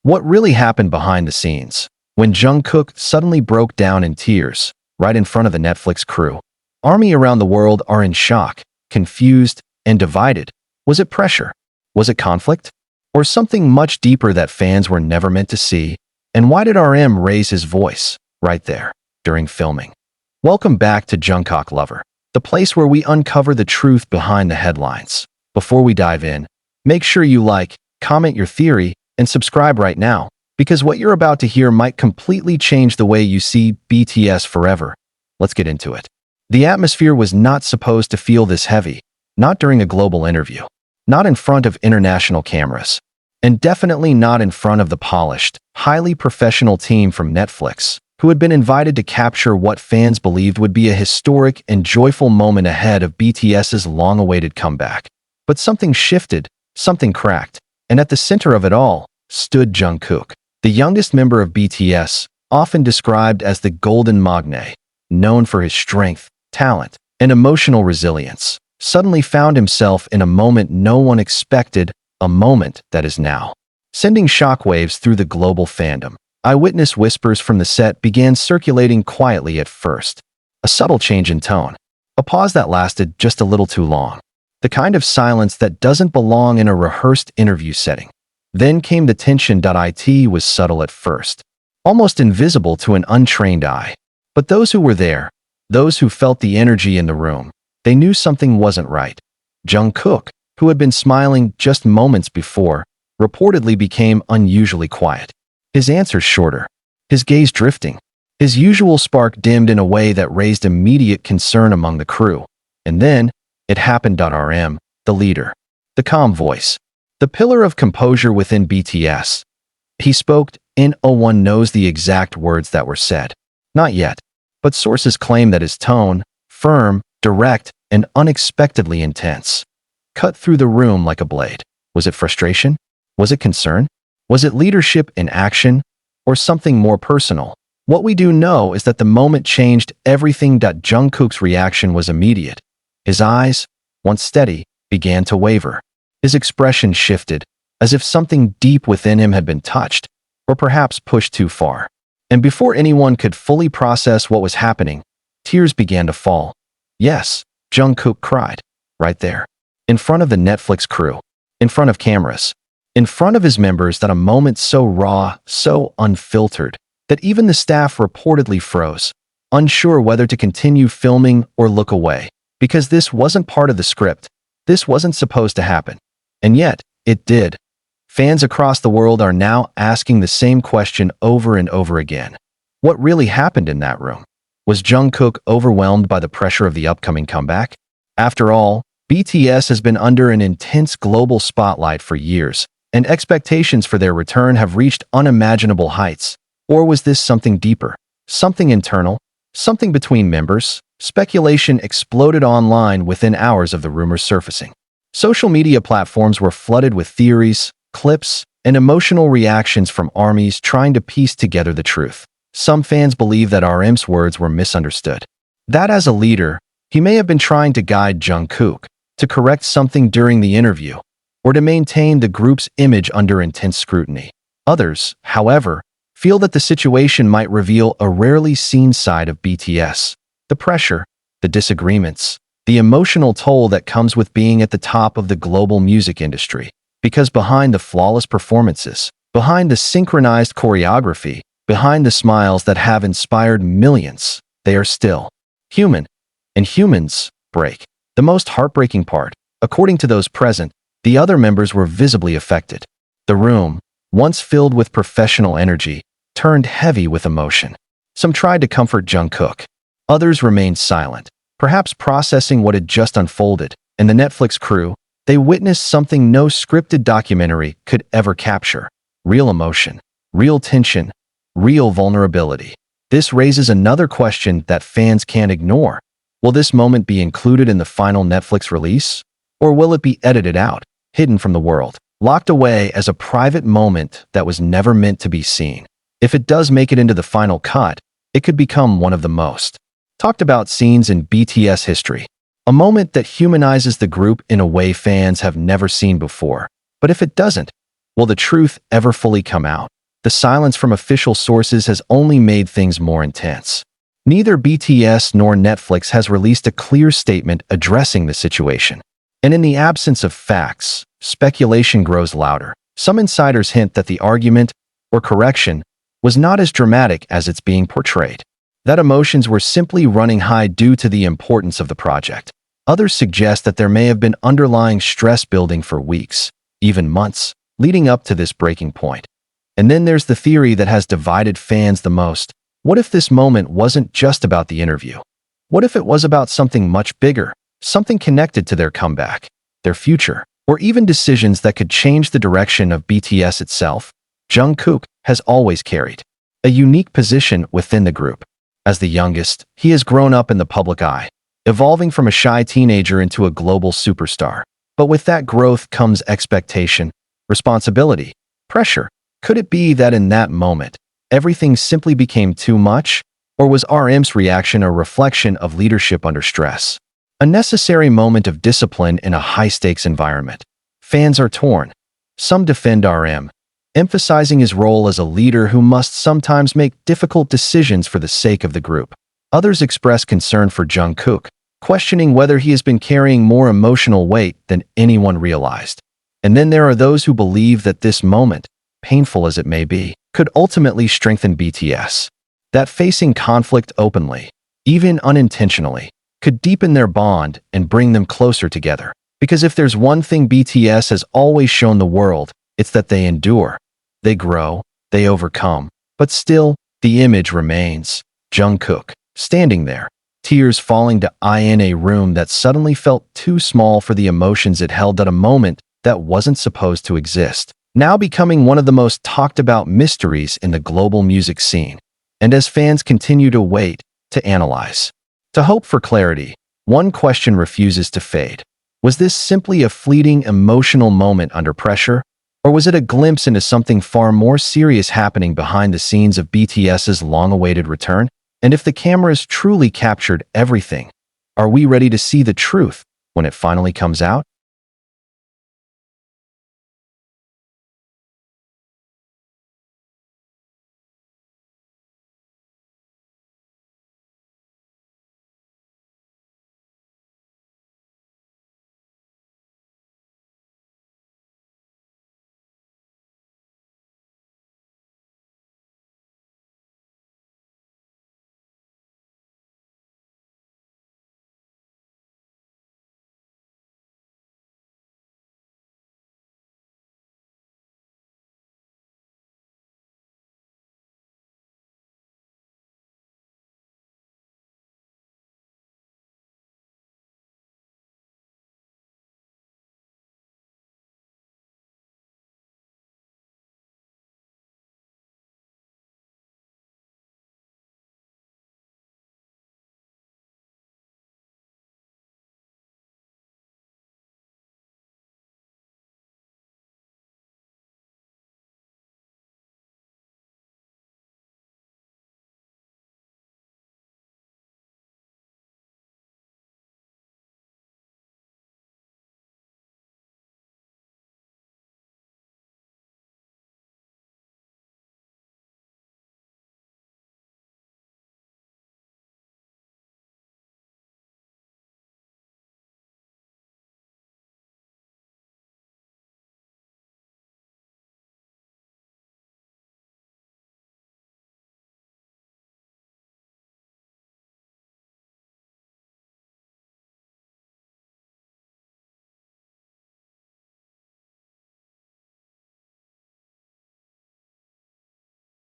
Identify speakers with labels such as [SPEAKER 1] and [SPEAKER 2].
[SPEAKER 1] What really happened behind the scenes? When Jungkook suddenly broke down in tears, right in front of the Netflix crew. Army around the world are in shock, confused, and divided. Was it pressure? Was it conflict? Or something much deeper that fans were never meant to see? And why did RM raise his voice, right there, during filming? Welcome back to Jungkok Lover, the place where we uncover the truth behind the headlines. Before we dive in, make sure you like, comment your theory, and subscribe right now, because what you're about to hear might completely change the way you see BTS forever. Let's get into it. The atmosphere was not supposed to feel this heavy, not during a global interview, not in front of international cameras, and definitely not in front of the polished, highly professional team from Netflix, who had been invited to capture what fans believed would be a historic and joyful moment ahead of BTS's long-awaited comeback. But something shifted, something cracked, and at the center of it all stood Jungkook, the youngest member of BTS, often described as the Golden Magne, known for his strength, talent, and emotional resilience, suddenly found himself in a moment no one expected, a moment that is now sending shockwaves through the global fandom. Eyewitness whispers from the set began circulating quietly at first. A subtle change in tone. A pause that lasted just a little too long. The kind of silence that doesn't belong in a rehearsed interview setting. Then came the tension. It was subtle at first, almost invisible to an untrained eye. But those who were there, those who felt the energy in the room, they knew something wasn't right. Jungkook, who had been smiling just moments before, reportedly became unusually quiet. His answers shorter, his gaze drifting, his usual spark dimmed in a way that raised immediate concern among the crew. And then, it happened. RM, the leader, the calm voice, the pillar of composure within BTS. He spoke, and no one knows the exact words that were said. Not yet. But sources claim that his tone, firm, direct, and unexpectedly intense, cut through the room like a blade. Was it frustration? Was it concern? Was it leadership in action? Or something more personal? What we do know is that the moment changed everything. Jungkook's reaction was immediate. His eyes, once steady, began to waver. His expression shifted, as if something deep within him had been touched, or perhaps pushed too far. And before anyone could fully process what was happening, tears began to fall. Yes, Jungkook cried, right there, in front of the Netflix crew, in front of cameras, in front of his members. That a moment so raw, so unfiltered, that even the staff reportedly froze, unsure whether to continue filming or look away. Because this wasn't part of the script. This wasn't supposed to happen. And yet, it did. Fans across the world are now asking the same question over and over again. What really happened in that room? Was Jungkook overwhelmed by the pressure of the upcoming comeback? After all, BTS has been under an intense global spotlight for years, and expectations for their return have reached unimaginable heights. Or was this something deeper? Something internal? Something between members? Speculation exploded online within hours of the rumors surfacing. Social media platforms were flooded with theories, clips, and emotional reactions from armies trying to piece together the truth. Some fans believe that RM's words were misunderstood. That as a leader, he may have been trying to guide Jungkook to correct something during the interview, or to maintain the group's image under intense scrutiny. Others, however, feel that the situation might reveal a rarely seen side of BTS. The pressure, the disagreements, the emotional toll that comes with being at the top of the global music industry. Because behind the flawless performances, behind the synchronized choreography, behind the smiles that have inspired millions, they are still human. And humans break. The most heartbreaking part, according to those present, the other members were visibly affected. The room, once filled with professional energy, turned heavy with emotion. Some tried to comfort Jungkook. Others remained silent, perhaps processing what had just unfolded. And the Netflix crew, they witnessed something no scripted documentary could ever capture. Real emotion, real tension, real vulnerability. This raises another question that fans can't ignore. Will this moment be included in the final Netflix release? Or will it be edited out, hidden from the world, locked away as a private moment that was never meant to be seen? If it does make it into the final cut, it could become one of the most talked about scenes in BTS history. A moment that humanizes the group in a way fans have never seen before. But if it doesn't, Will the truth ever fully come out? The silence from official sources has only made things more intense. Neither BTS nor Netflix has released a clear statement addressing the situation. And in the absence of facts, speculation grows louder. Some insiders hint that the argument, or correction, was not as dramatic as it's being portrayed. That emotions were simply running high due to the importance of the project. Others suggest that there may have been underlying stress building for weeks, even months, leading up to this breaking point. And then there's the theory that has divided fans the most. What if this moment wasn't just about the interview? What if it was about something much bigger, something connected to their comeback, their future, or even decisions that could change the direction of BTS itself? Jungkook has always carried a unique position within the group. As the youngest, he has grown up in the public eye, evolving from a shy teenager into a global superstar. But with that growth comes expectation, responsibility, pressure. Could it be that in that moment, everything simply became too much? Or was RM's reaction a reflection of leadership under stress? A necessary moment of discipline in a high-stakes environment. Fans are torn. Some defend RM, emphasizing his role as a leader who must sometimes make difficult decisions for the sake of the group. Others express concern for Jungkook, questioning whether he has been carrying more emotional weight than anyone realized. And then there are those who believe that this moment, painful as it may be, could ultimately strengthen BTS. That facing conflict openly, even unintentionally, could deepen their bond and bring them closer together. Because if there's one thing BTS has always shown the world, it's that they endure, they grow, they overcome. But still, the image remains. Jungkook, standing there, tears falling in a room that suddenly felt too small for the emotions it held at a moment that wasn't supposed to exist, now becoming one of the most talked about mysteries in the global music scene. And as fans continue to wait, to analyze, to hope for clarity, one question refuses to fade. Was this simply a fleeting emotional moment under pressure? Or was it a glimpse into something far more serious happening behind the scenes of BTS's long-awaited return? And if the cameras truly captured everything, are we ready to see the truth when it finally comes out?